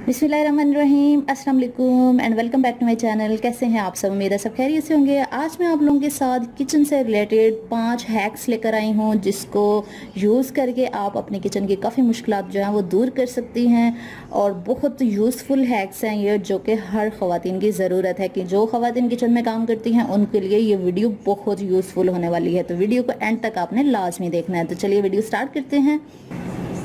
बिस्मिल्लाहिर्रहमानिर्रहीम, अस्सलाम वालेकुम and welcome back to my channel. कैसे हैं आप सब? मेरा सब खैरियत से होंगे। आज मैं आप लोगों के साथ किचन से रिलेटेड 5 हैक्स लेकर आई हूँ जिसको यूज़ करके आप अपने किचन की काफ़ी मुश्किलात जो हैं वो दूर कर सकती हैं। और बहुत यूज़फुल हैक्स हैं ये, जो कि हर ख़वातीन की ज़रूरत है कि जो ख़वातीन किचन में काम करती हैं उनके लिए ये वीडियो बहुत यूज़फुल होने वाली है। तो वीडियो को एंड तक आपने लाजमी देखना है। तो चलिए वीडियो स्टार्ट करते हैं।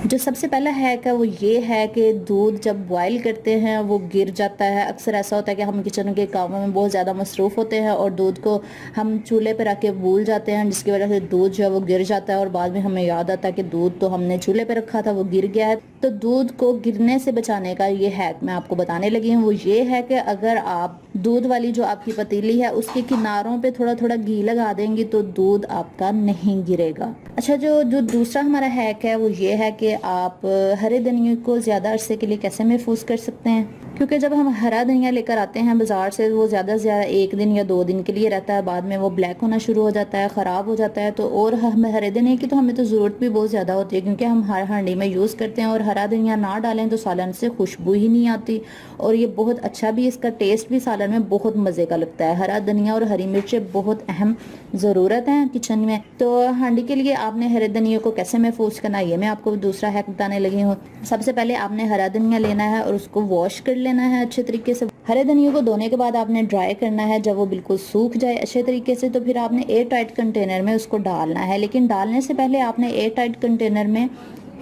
जो सबसे पहला हैक है वो ये है कि दूध जब बॉयल करते हैं वो गिर जाता है। अक्सर ऐसा होता है कि हम किचन के कामों में बहुत ज़्यादा मसरूफ़ होते हैं और दूध को हम चूल्हे पर रख के भूल जाते हैं, जिसकी वजह से दूध जो है वो गिर जाता है और बाद में हमें याद आता है कि दूध तो हमने चूल्हे पर रखा था, वो गिर गया है। तो दूध को गिरने से बचाने का ये हैक मैं आपको बताने लगी हूँ। वो ये है कि अगर आप दूध वाली जो आपकी पतीली है उसके किनारों पे थोड़ा थोड़ा घी लगा देंगी तो दूध आपका नहीं गिरेगा। अच्छा, जो जो दूसरा हमारा हैक है वो ये है कि आप हरे धनिया को ज़्यादा अरसे के लिए कैसे महफूज कर सकते हैं। क्योंकि जब हम हरा धनिया लेकर आते हैं बाज़ार से, वो ज़्यादा से ज़्यादा 1 दिन या 2 दिन के लिए रहता है, बाद में वो ब्लैक होना शुरू हो जाता है, ख़राब हो जाता है। तो और हम हरे धनिया की तो हमें तो ज़रूरत भी बहुत ज़्यादा होती है क्योंकि हम हर हांडी में यूज़ करते हैं, और हरा धनिया ना डालें तो सालन से खुशबू ही नहीं आती। और ये बहुत अच्छा भी, इसका टेस्ट भी सालन में बहुत मज़े का लगता है। हरा धनिया और हरी मिर्चें बहुत अहम ज़रूरत है किचन में। तो हांडी के लिए आपने हरे धनिया को कैसे महफूज करना है ये मैं आपको दूसरा हैक बताने लगी हूँ। सबसे पहले आपने हरा धनिया लेना है और उसको वॉश कर लेना है अच्छे तरीके से। हरे धनिया को धोने के बाद आपने ड्राई करना है। जब वो बिल्कुल सूख जाए अच्छे तरीके से तो फिर आपने एयर टाइट कंटेनर में उसको डालना है। लेकिन डालने से पहले आपने एयर टाइट कंटेनर में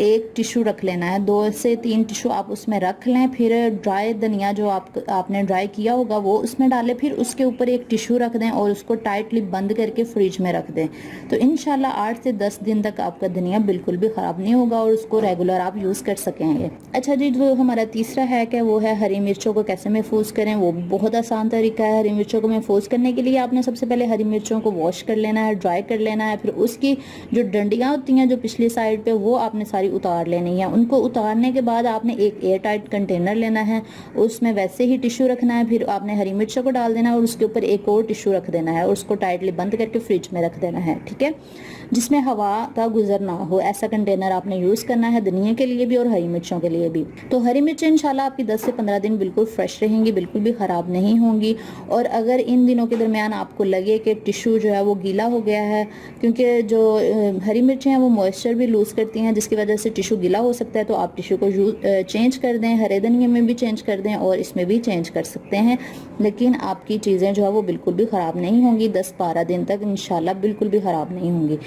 एक टिश्यू रख लेना है, 2 से 3 टिश्यू आप उसमें रख लें। फिर ड्राई धनिया जो आपने ड्राई किया होगा वो उसमें डालें, फिर उसके ऊपर एक टिश्यू रख दें और उसको टाइटली बंद करके फ्रिज में रख दें। तो इंशाल्लाह 8 से 10 दिन तक आपका धनिया बिल्कुल भी ख़राब नहीं होगा और उसको रेगुलर आप यूज़ कर सकेंगे। अच्छा जी, जो हमारा तीसरा हैक है वो है हरी मिर्चों को कैसे महफूज करें। वो बहुत आसान तरीका है। हरी मिर्चों को महफूज करने के लिए आपने सबसे पहले हरी मिर्चों को वॉश कर लेना है, ड्राई कर लेना है। फिर उसकी जो डंडियाँ होती हैं जो पिछली साइड पे, वो आपने सारी उतार लेनी है। उनको उतारने के बाद आपने एक एयर टाइट कंटेनर लेना है, उसमें वैसे ही टिश्यू रखना है। फिर आपने हरी मिर्चों को डाल देना है और उसके ऊपर एक और टिश्यू रख देना है और उसको टाइटली बंद करके फ्रिज में रख देना है, ठीक है, जिसमें हवा का गुजर ना हो। ऐसा कंटेनर आपने यूज़ करना है धनिया के लिए भी और हरी मिर्चों के लिए भी। तो हरी मिर्चें इंशाल्लाह आपकी 10 से 15 दिन बिल्कुल फ्रेश रहेंगी, बिल्कुल भी ख़राब नहीं होंगी। और अगर इन दिनों के दरमियान आपको लगे कि टिश्यू जो है वो गीला हो गया है, क्योंकि जो हरी मिर्चें हैं वो मॉइस्चर भी लूज़ करती हैं जिसकी वजह से टिश्यू गीला हो सकता है, तो आप टिश्यू को चेंज कर दें। हरे धनिया में भी चेंज कर दें और इसमें भी चेंज कर सकते हैं, लेकिन आपकी चीज़ें जो है वो बिल्कुल भी ख़राब नहीं होंगी। 10-12 दिन तक इंशाल्लाह बिल्कुल भी ख़राब नहीं होंगी।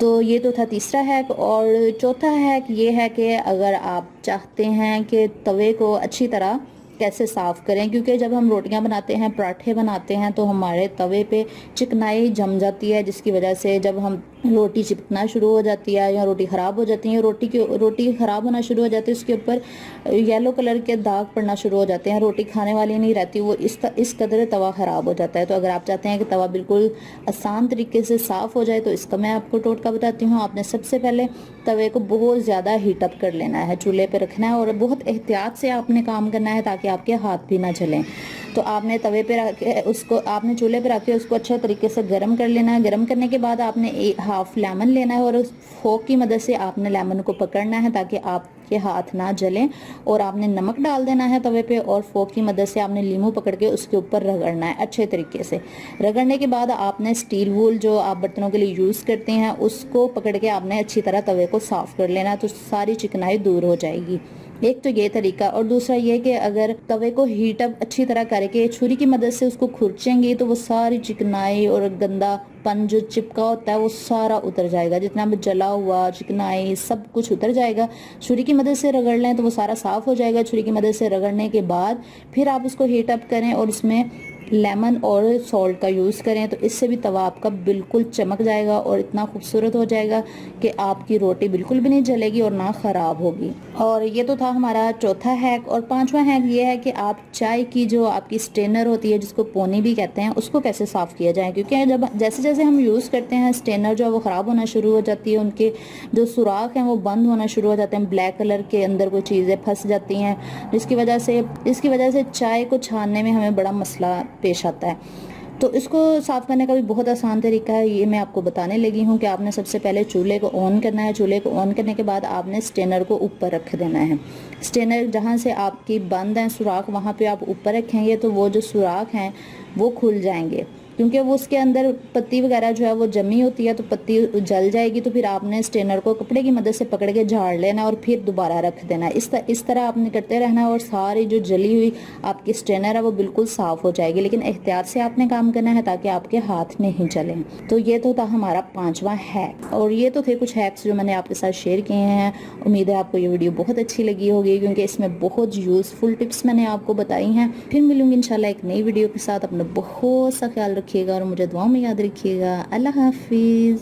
तो ये तो था तीसरा हैक। और चौथा हैक ये है कि अगर आप चाहते हैं कि तवे को अच्छी तरह कैसे साफ़ करें, क्योंकि जब हम रोटियां बनाते हैं, पराठे बनाते हैं तो हमारे तवे पे चिकनाई जम जाती है, जिसकी वजह से जब हम रोटी चिपकना शुरू हो जाती है या रोटी ख़राब हो जाती है, रोटी ख़राब होना शुरू हो जाती है, उसके ऊपर येलो कलर के दाग पड़ना शुरू हो जाते हैं, रोटी खाने वाली नहीं रहती, वो इस कदर तवा ख़राब हो जाता है। तो अगर आप चाहते हैं कि तवा बिल्कुल आसान तरीके से साफ़ हो जाए तो इसका मैं आपको टोटका बताती हूँ। आपने सबसे पहले तवे को बहुत ज़्यादा हीट अप कर लेना है, चूल्हे पर रखना है और बहुत एहतियात से आपने काम करना है ताकि आपके हाथ भी ना जलें। तो आपने तवे पे रख के उसको, आपने चूल्हे पे रख के उसको अच्छे तरीके से गर्म कर लेना है। गर्म करने के बाद आपने हाफ लेमन लेना है और उस फोक की मदद से आपने लेमन को पकड़ना है ताकि आपके हाथ ना जलें। और आपने नमक डाल देना है तवे पे और फोक की मदद से आपने लीमू पकड़ के उसके ऊपर रगड़ना है अच्छे तरीके से। रगड़ने के बाद आपने स्टील वूल जो आप बर्तनों के लिए यूज़ करते हैं उसको पकड़ के आपने अच्छी तरह तवे को साफ़ कर लेना, तो सारी चिकनाई दूर हो जाएगी। एक तो ये तरीका। और दूसरा ये कि अगर तवे को हीट अप अच्छी तरह करके छुरी की मदद से उसको खुरचेंगे तो वो सारी चिकनाई और गंदापन जो चिपका होता है वो सारा उतर जाएगा। जितना भी जला हुआ चिकनाई सब कुछ उतर जाएगा। छुरी की मदद से रगड़ लें तो वो सारा साफ़ हो जाएगा। छुरी की मदद से रगड़ने के बाद फिर आप उसको हीट अप करें और उसमें लेमन और सॉल्ट का यूज़ करें, तो इससे भी तवा आपका बिल्कुल चमक जाएगा और इतना खूबसूरत हो जाएगा कि आपकी रोटी बिल्कुल भी नहीं जलेगी और ना ख़राब होगी। और ये तो था हमारा चौथा हैक। और पांचवा हैक ये है कि आप चाय की जो आपकी स्ट्रेनर होती है, जिसको पोनी भी कहते हैं, उसको कैसे साफ़ किया जाए। क्योंकि जब जैसे जैसे हम यूज़ करते हैं स्ट्रेनर जो है वो ख़राब होना शुरू हो जाती है, उनके जो सुराख हैं वो बंद होना शुरू हो जाते हैं, ब्लैक कलर के अंदर कोई चीज़ें फंस जाती हैं, जिसकी वजह से चाय को छानने में हमें बड़ा मसला पेश आता है। तो इसको साफ़ करने का भी बहुत आसान तरीका है, ये मैं आपको बताने लगी हूँ कि आपने सबसे पहले चूल्हे को ऑन करना है। चूल्हे को ऑन करने के बाद आपने स्ट्रेनर को ऊपर रख देना है। स्टेनर जहाँ से आपकी बंद हैं सुराख, वहाँ पे आप ऊपर रखेंगे तो वो जो सुराख हैं वो खुल जाएंगे, क्योंकि वो उसके अंदर पत्ती वगैरह जो है वो जमी होती है तो पत्ती जल जाएगी। तो फिर आपने स्टेनर को कपड़े की मदद से पकड़ के झाड़ लेना और फिर दोबारा रख देना। इस तरह आपने करते रहना और सारी जो जली हुई आपकी स्टेनर है वो बिल्कुल साफ़ हो जाएगी। लेकिन एहतियात से आपने काम करना है ताकि आपके हाथ नहीं जलें। तो ये तो था हमारा 5वां हैक, और ये तो थे कुछ हैक्स जो मैंने आपके साथ शेयर किए हैं। उम्मीद है आपको ये वीडियो बहुत अच्छी लगी होगी, क्योंकि इसमें बहुत यूज़फुल टिप्स मैंने आपको बताई हैं। फिर मिलूंगी इंशाल्लाह एक नई वीडियो के साथ। अपना बहुत सा ख्याल रखिएगा और मुझे दुआओं में याद रखिएगा। अल्लाह हाफिज़।